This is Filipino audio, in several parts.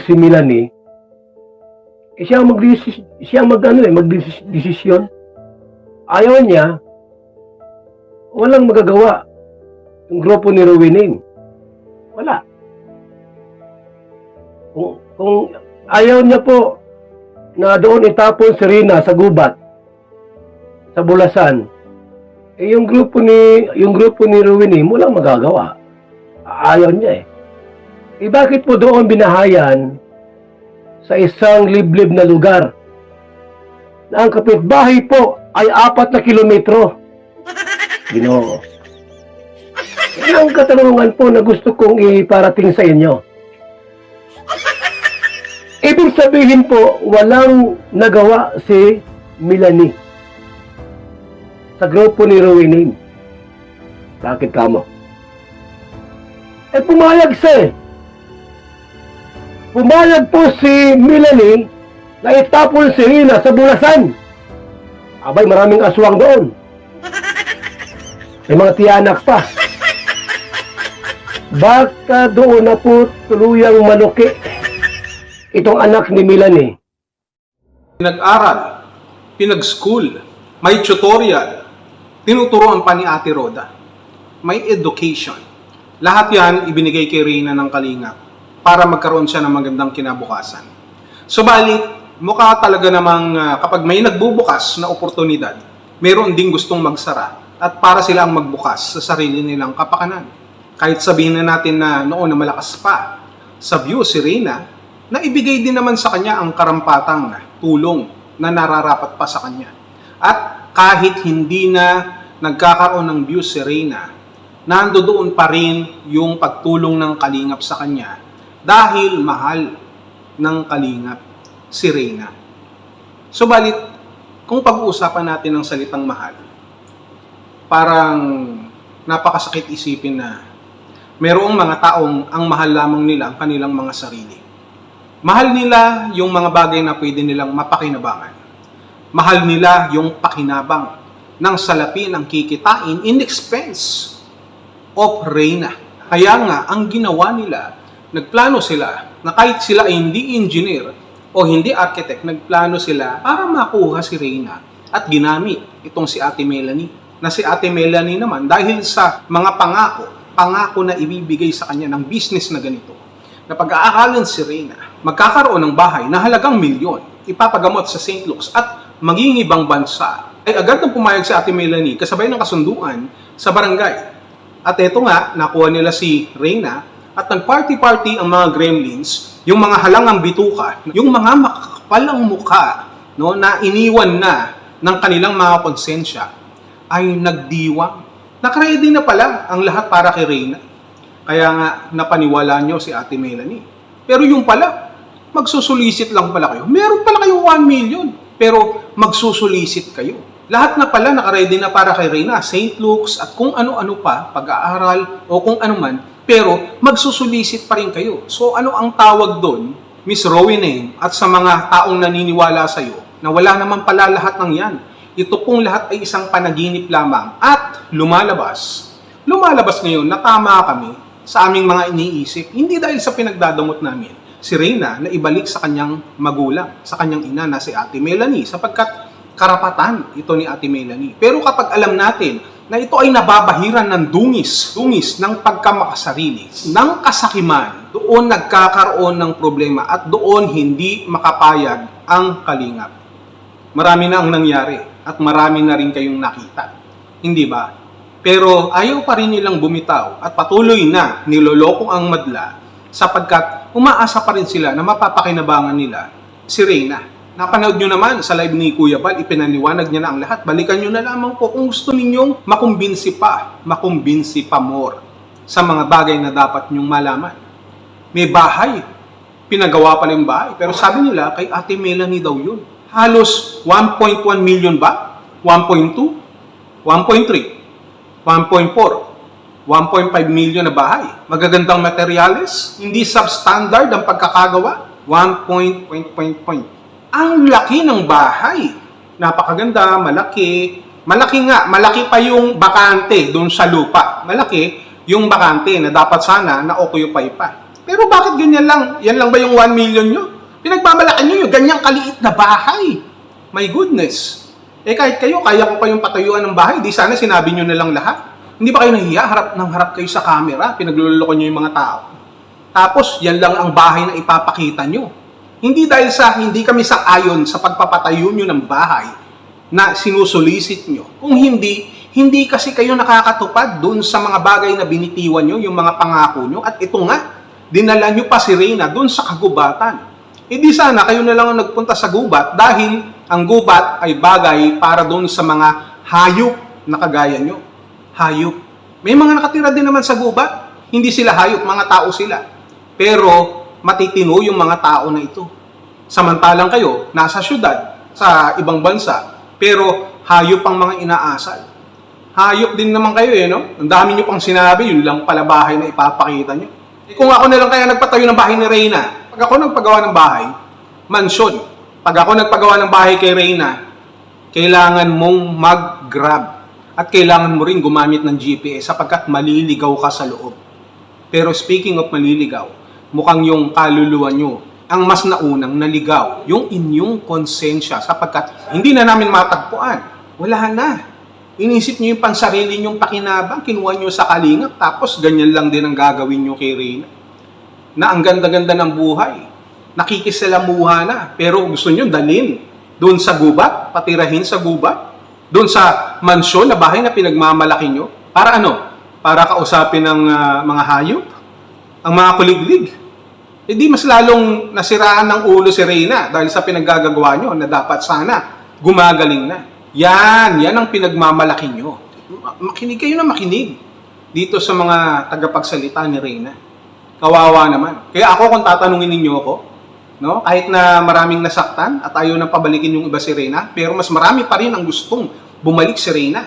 si Melanie, siya ang magdesisyon. Ayaw niya, walang magagawa yung grupo ni Rowena. Wala. Kung ayaw niya po na doon itapon si Rina sa gubat, sa Bulasan, yung grupo ni Rowena, walang magagawa. Ayaw niya eh. Bakit po doon binahayan sa isang liblib na lugar na ang kapitbahay po ay 4 na kilometro? Ginoo. Yan ang katanungan po na gusto kong iparating sa inyo. Ibig sabihin po, walang nagawa si Melanie sa grupo ni Rowena. Bakit kamo? Pumayag siya. Pumayag po si Melanie na itapon si Rina sa Bulasan. Abay, maraming aswang doon. May mga tiyanak pa. Baka doon na po tuluyang maluki itong anak ni Melanie. Pinag-aral, pinag-school, may tutorial, tinuturoan pa ni Ate Roda. May education. Lahat yan ibinigay kay Reyna ng Kalingap para magkaroon siya ng magandang kinabukasan. Subalit, mukha talaga namang kapag may nagbubukas na oportunidad, meron ding gustong magsara at para sila ang magbukas sa sarili nilang kapakanan. Kahit sabihin na natin na noon na malakas pa sa view si Reyna, na ibigay din naman sa kanya ang karampatang tulong na nararapat pa sa kanya. At kahit hindi na nagkakaroon ng view si Reyna, nandoon pa rin yung pagtulong ng Kalingap sa kanya dahil mahal ng Kalingap si Reyna. Subalit, kung pag-uusapan natin ng salitang mahal, parang napakasakit isipin na mayroong mga taong ang mahal lamang nila ang kanilang mga sarili. Mahal nila yung mga bagay na pwede nilang mapakinabangan. Mahal nila yung pakinabang ng salapi ng kikitain in expense of Reyna. Kaya nga, ang ginawa nila, nagplano sila na kahit sila ay hindi engineer o hindi architect, nagplano sila para makuha si Reyna at ginamit itong si Ate Melanie. Na si Ate Melanie naman, dahil sa mga pangako na ibibigay sa kanya ng business na ganito, na pag-aaralan si Reyna, magkakaroon ng bahay na halagang milyon, ipapagamot sa St. Luke's at maging ibang bansa, ay agad nang pumayag si Ate Melanie kasabay ng kasunduan sa barangay. At eto nga, nakuha nila si Reyna at nag-party-party ang mga gremlins, yung mga halangang bituka, yung mga makakapalang mukha, no, na iniwan na ng kanilang mga konsensya, ay nagdiwang. Nakaready na pala ang lahat para kay Reyna. Kaya nga napaniwala nyo si Ate Melanie. Pero yung pala, magsusulisit lang pala kayo. Meron pala kayo 1 million, pero magsusulisit kayo. Lahat na pala nakaready na para kay Reyna, St. Luke's at kung ano-ano pa, pag-aaral o kung ano man, pero magsusulisit pa rin kayo. So ano ang tawag doon, Miss Rowena, at sa mga taong naniniwala sa iyo na wala naman pala lahat ng yan. Ito pong lahat ay isang panaginip lamang at lumalabas. Lumalabas ngayon na tama kami sa aming mga iniisip, hindi dahil sa pinagdadamot namin si Reyna na ibalik sa kanyang magulang, sa kanyang ina na si Ate Melanie, sapagkat karapatan ito ni Ate Melanie. Pero kapag alam natin na ito ay nababahiran ng dungis ng pagkamakasarili, ng kasakiman, doon nagkakaroon ng problema at doon hindi makapayag ang Kalingap. Marami na ang nangyari at marami na rin kayong nakita. Hindi ba? Pero ayaw pa rin nilang bumitaw at patuloy na niloloko ang madla sapagkat umaasa pa rin sila na mapapakinabangan nila si Reyna. Napanood nyo naman sa live ni Kuya Bal, ipinaliwanag niya na ang lahat. Balikan nyo na lamang po kung gusto ninyong makumbinsi pa more sa mga bagay na dapat nyong malaman. May bahay, pinagawa pa yung bahay, pero sabi nila kay Ate Melanie daw yun. Halos 1.1 million ba? 1.2? 1.3? 1.4, 1.5 million na bahay. Magagandang materyales, hindi substandard ang pagkakagawa. 1 point. Ang laki ng bahay. Napakaganda, malaki. Malaki pa yung bakante doon sa lupa. Malaki yung bakante na dapat sana na-occupy pa. Pero bakit ganyan lang? Yan lang ba yung 1 million nyo? Pinagmamalaki nyo yung ganyang kaliit na bahay. My goodness. Eh kahit kayo, kaya ko pa yung patayuan ng bahay, di sana sinabi nyo na lang lahat. Hindi ba kayo nahiya? Harap kayo sa camera, pinagluloko nyo yung mga tao. Tapos, yan lang ang bahay na ipapakita nyo. Hindi dahil sa hindi kami sang-ayon sa pagpapatayo nyo ng bahay na sinusulisit nyo. Kung hindi kasi kayo nakakatupad dun sa mga bagay na binitiwan nyo, yung mga pangako nyo. At ito nga, dinala nyo pa si Reyna dun sa kagubatan. E di sana kayo na lang ang nagpunta sa gubat dahil ang gubat ay bagay para dun sa mga hayop na kagaya nyo. Hayop. May mga nakatira din naman sa gubat. Hindi sila hayop, mga tao sila. Pero matitino yung mga tao na ito. Samantalang kayo, nasa syudad, sa ibang bansa, pero hayop ang mga inaasal. Hayop din naman kayo no? Ang dami nyo pang sinabi, yun lang pala bahay na ipapakita nyo. Eh kung ako na lang kaya nagpatayo ng bahay ni Reyna, pag ako nagpagawa ng bahay, mansyon. Pag ako nagpagawa ng bahay kay Reyna, kailangan mong mag-grab. At kailangan mo rin gumamit ng GPS sapagkat maliligaw ka sa loob. Pero speaking of maliligaw, mukhang yung kaluluwa nyo ang mas naunang naligaw, yung inyong konsensya sapagkat hindi na namin matagpuan. Wala na. Inisip nyo yung pansarili nyong pakinabang, kinuha nyo sa kalingap, tapos ganyan lang din ang gagawin nyo kay Reyna. Na ang ganda-ganda ng buhay. Nakikisalamuha na. Pero gusto nyo dalhin doon sa gubat, patirahin sa gubat, doon sa mansyon na bahay na pinagmamalaki nyo. Para ano? Para kausapin ng mga hayop? Ang mga kuliglig? E di mas lalong nasiraan ng ulo si Reyna dahil sa pinaggagawa nyo na dapat sana gumagaling na. Yan ang pinagmamalaki nyo. Makinig kayo na makinig dito sa mga tagapagsalita ni Reyna. Kawawa naman. Kaya ako kung tatanungin ninyo ako, no, kahit na maraming nasaktan at ayaw nang pabalikin yung iba si Reyna, pero mas marami pa rin ang gustong bumalik si Reyna.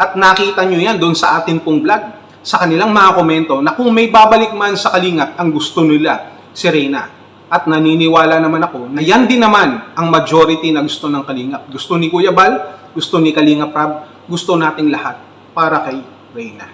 At nakita nyo yan doon sa atin pong vlog, sa kanilang mga komento, na kung may babalik man sa Kalingap, ang gusto nila si Reyna. At naniniwala naman ako na yan din naman ang majority na gusto ng Kalingap. Gusto ni Kuya Bal, gusto ni Kalingap Rab, gusto nating lahat para kay Reyna.